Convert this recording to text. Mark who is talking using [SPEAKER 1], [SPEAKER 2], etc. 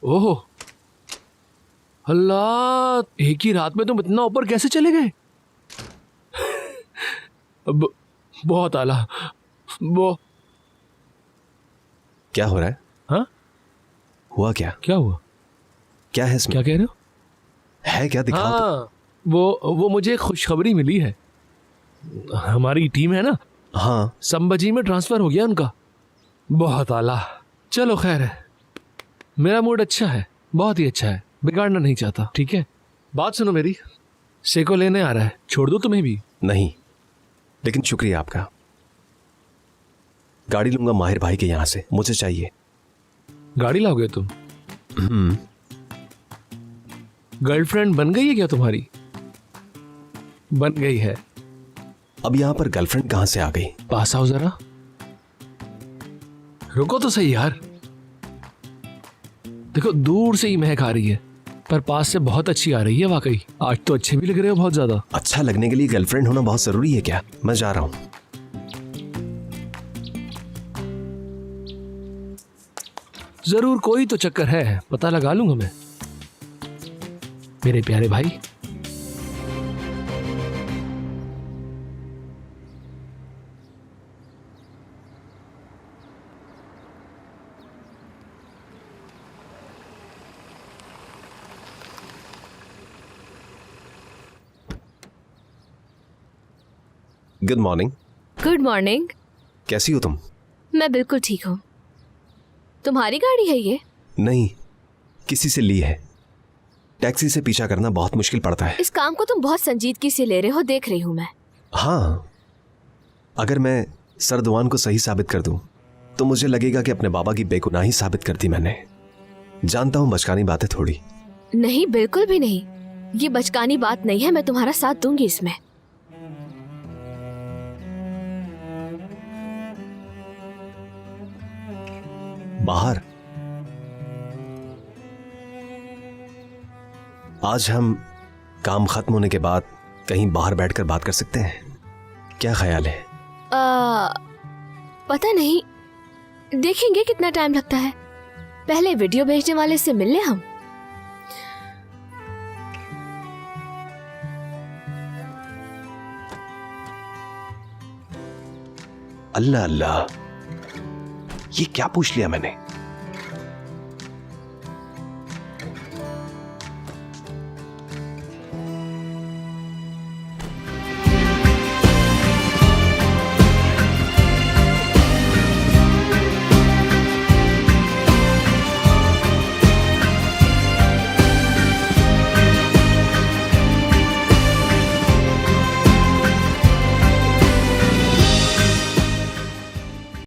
[SPEAKER 1] ओह अल्लाह, एक ही रात में तुम इतना ऊपर कैसे चले गए? बहुत आला। वो
[SPEAKER 2] क्या हो रहा है?
[SPEAKER 1] हाँ,
[SPEAKER 2] हुआ क्या?
[SPEAKER 1] क्या हुआ?
[SPEAKER 2] क्या है इसमें?
[SPEAKER 1] क्या कह रहे हो?
[SPEAKER 2] है क्या? दिखाओ तो।
[SPEAKER 1] हाँ, वो मुझे खुशखबरी मिली है। हमारी टीम है ना,
[SPEAKER 2] हाँ।
[SPEAKER 1] संभाजी में ट्रांसफर हो गया उनका। बहुत आला। चलो खैर है, मेरा मूड अच्छा है, बहुत ही अच्छा है, बिगाड़ना नहीं चाहता। ठीक है, बात सुनो मेरी, सेको लेने आ रहा है, छोड़ दूं तुम्हें भी?
[SPEAKER 2] नहीं, लेकिन शुक्रिया आपका। गाड़ी लूंगा माहिर भाई के यहां से, मुझे चाहिए।
[SPEAKER 1] गाड़ी लाओगे तुम? गर्लफ्रेंड बन गई है क्या तुम्हारी? बन गई है।
[SPEAKER 2] अब यहां पर गर्लफ्रेंड कहां से आ गई?
[SPEAKER 1] पास आओ जरा, रुको तो सही यार। देखो दूर से ही महक आ रही है, पर पास से बहुत अच्छी आ रही है वाकई। आज तो अच्छे भी लग रहे हो बहुत ज्यादा।
[SPEAKER 2] अच्छा लगने के लिए गर्लफ्रेंड होना बहुत जरूरी है क्या? मैं जा रहा हूं।
[SPEAKER 1] जरूर कोई तो चक्कर है, पता लगा लूंगा मैं, मेरे प्यारे भाई।
[SPEAKER 2] Good morning.
[SPEAKER 3] Good morning.
[SPEAKER 2] कैसी हो तुम?
[SPEAKER 3] मैं बिल्कुल ठीक हूँ। तुम्हारी गाड़ी है ये?
[SPEAKER 2] नहीं, किसी से ली है। टैक्सी से पीछा करना बहुत मुश्किल पड़ता है।
[SPEAKER 3] इस काम को तुम बहुत संजीदगी से ले रहे हो, देख रही हूँ मैं।
[SPEAKER 2] हाँ, अगर मैं सरदुआन को सही साबित कर दूं तो मुझे लगेगा कि अपने बाबा की बेगुनाही साबित कर दी मैंने। जानता हूं बचकानी बातें थोड़ी।
[SPEAKER 3] नहीं, बिल्कुल भी नहीं, ये बचकानी बात नहीं है। मैं तुम्हारा साथ दूंगी इसमें।
[SPEAKER 2] बाहर आज हम काम खत्म होने के बाद कहीं बाहर बैठकर बात कर सकते हैं, क्या ख्याल है?
[SPEAKER 3] पता नहीं, देखेंगे कितना टाइम लगता है। पहले वीडियो भेजने वाले से मिल लें हम।
[SPEAKER 2] अल्लाह अल्लाह, ये क्या पूछ लिया मैंने?